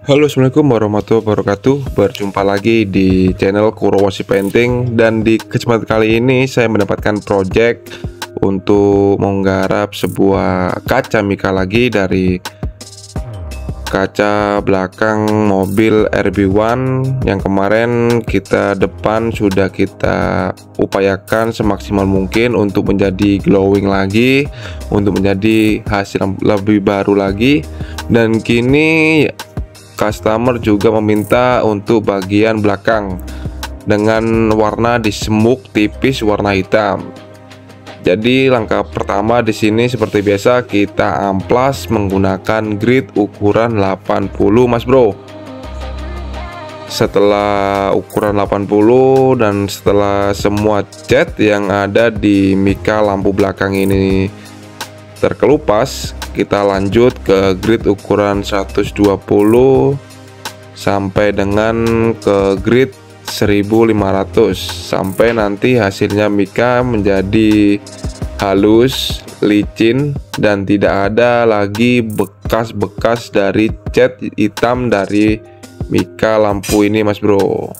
Halo, assalamualaikum warahmatullahi wabarakatuh. Berjumpa lagi di channel Kurowashi Painting. Dan di kesempatan kali ini saya mendapatkan project untuk menggarap sebuah kaca Mika lagi dari kaca belakang mobil RB1 yang kemarin kita depan sudah kita upayakan semaksimal mungkin untuk menjadi glowing lagi, untuk menjadi hasil yang lebih baru lagi. Dan kini customer juga meminta untuk bagian belakang dengan warna disemuk tipis warna hitam. Jadi langkah pertama di sini seperti biasa kita amplas menggunakan grid ukuran 80 Mas Bro. Setelah ukuran 80 dan setelah semua cat yang ada di mika lampu belakang ini terkelupas, kita lanjut ke grid ukuran 120 sampai dengan ke grid 1500 sampai nanti hasilnya mika menjadi halus, licin, dan tidak ada lagi bekas-bekas dari cat hitam dari mika lampu ini Mas Bro.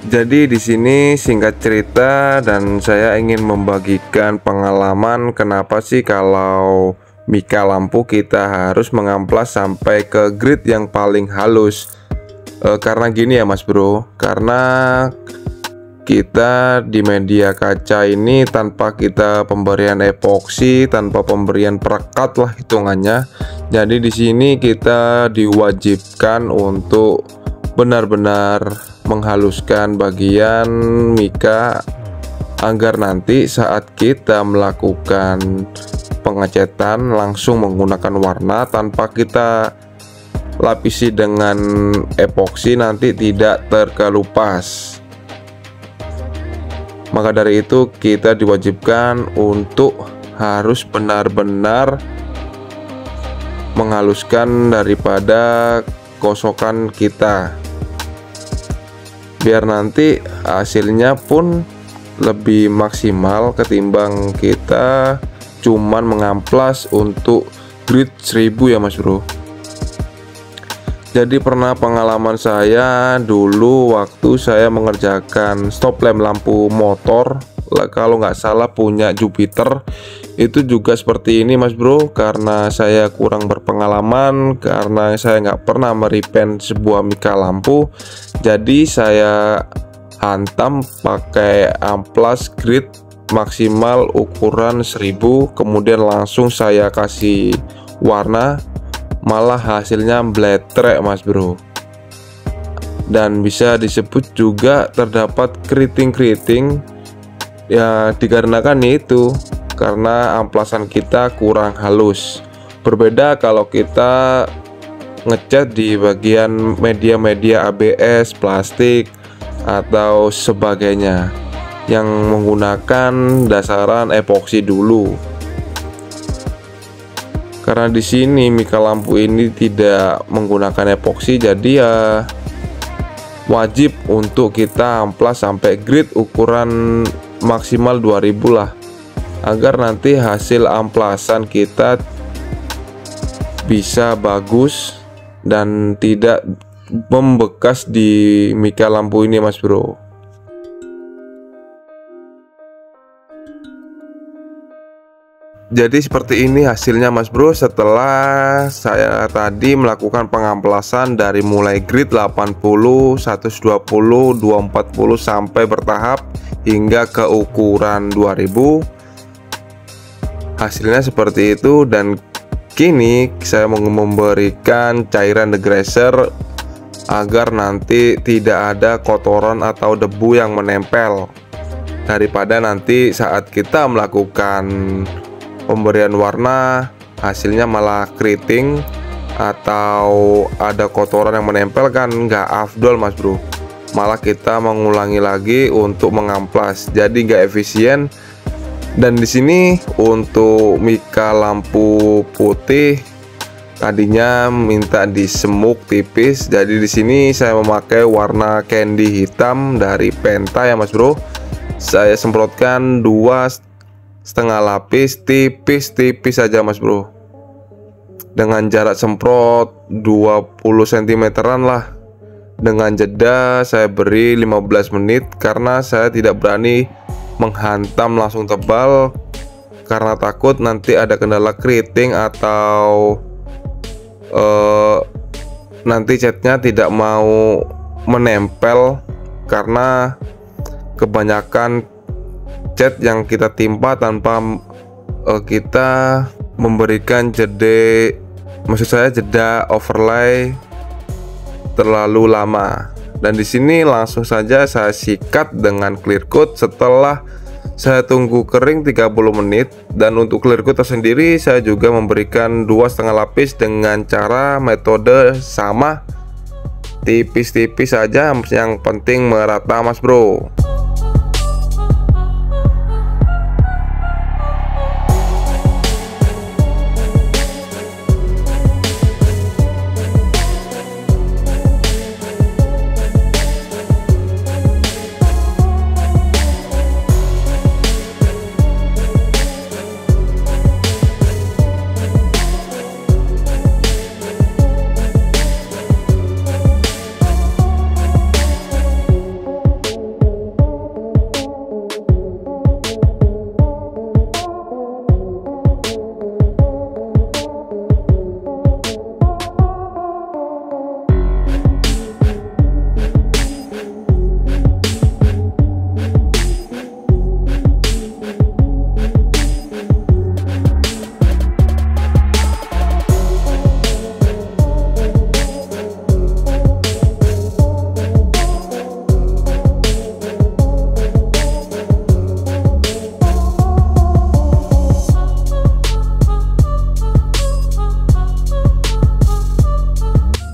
Jadi di sini singkat cerita dan saya ingin membagikan pengalaman kenapa sih kalau mika lampu kita harus mengamplas sampai ke grid yang paling halus. Karena gini ya Mas Bro, karena kita di media kaca ini tanpa kita pemberian epoksi, tanpa pemberian perekat lah hitungannya. Jadi di sini kita diwajibkan untuk benar-benar menghaluskan bagian mika agar nanti saat kita melakukan pengecetan langsung menggunakan warna tanpa kita lapisi dengan epoksi nanti tidak terkelupas. Maka dari itu kita diwajibkan untuk harus benar-benar menghaluskan daripada kosokan kita, biar nanti hasilnya pun lebih maksimal ketimbang kita cuman mengamplas untuk grid 1000 ya Mas Bro. Jadi pernah pengalaman saya dulu waktu saya mengerjakan stop lamp lampu motor, kalau nggak salah punya Jupiter, itu juga seperti ini Mas Bro. Karena saya kurang berpengalaman, karena saya nggak pernah merepaint sebuah mika lampu, jadi saya hantam pakai amplas grid maksimal ukuran 1000, kemudian langsung saya kasih warna malah hasilnya bletrek mas bro. Dan bisa disebut juga terdapat keriting-keriting ya, dikarenakan itu karena amplasan kita kurang halus. Berbeda kalau kita ngecat di bagian media-media ABS, plastik atau sebagainya yang menggunakan dasaran epoksi dulu. Karena di sini mika lampu ini tidak menggunakan epoksi, jadi ya wajib untuk kita amplas sampai grid ukuran maksimal 2000 lah, agar nanti hasil amplasan kita bisa bagus dan tidak membekas di mika lampu ini mas bro. Jadi seperti ini hasilnya mas bro, setelah saya tadi melakukan pengamplasan dari mulai grid 80, 120, 240 sampai bertahap hingga ke ukuran 2000. Hasilnya seperti itu, dan kini saya mau memberikan cairan degreaser agar nanti tidak ada kotoran atau debu yang menempel, daripada nanti saat kita melakukan pemberian warna hasilnya malah keriting atau ada kotoran yang menempel, kan nggak afdol mas bro. Malah kita mengulangi lagi untuk mengamplas, jadi nggak efisien. Dan di sini untuk mika lampu putih tadinya minta disemuk tipis, jadi di sini saya memakai warna candy hitam dari Penta ya mas bro. Saya semprotkan 2,5 lapis tipis-tipis saja mas bro, dengan jarak semprot 20 cm-an lah, dengan jeda saya beri 15 menit karena saya tidak berani menghantam langsung tebal karena takut nanti ada kendala keriting atau nanti catnya tidak mau menempel karena kebanyakan cat yang kita timpa tanpa kita memberikan jeda overlay terlalu lama. Dan di sini langsung saja saya sikat dengan clear coat setelah saya tunggu kering 30 menit. Dan untuk clear coat tersendiri saya juga memberikan 2,5 lapis dengan cara metode sama, tipis-tipis saja, yang penting merata mas bro.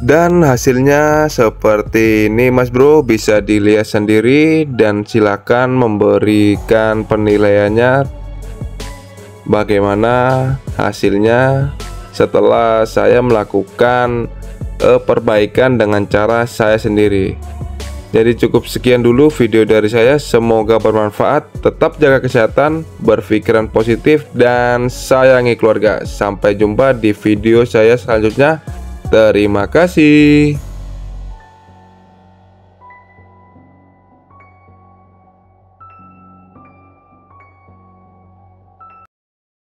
Dan hasilnya seperti ini mas bro, bisa dilihat sendiri dan silakan memberikan penilaiannya bagaimana hasilnya setelah saya melakukan perbaikan dengan cara saya sendiri. Jadi cukup sekian dulu video dari saya, semoga bermanfaat. Tetap jaga kesehatan, berpikiran positif, dan sayangi keluarga. Sampai jumpa di video saya selanjutnya. Terima kasih.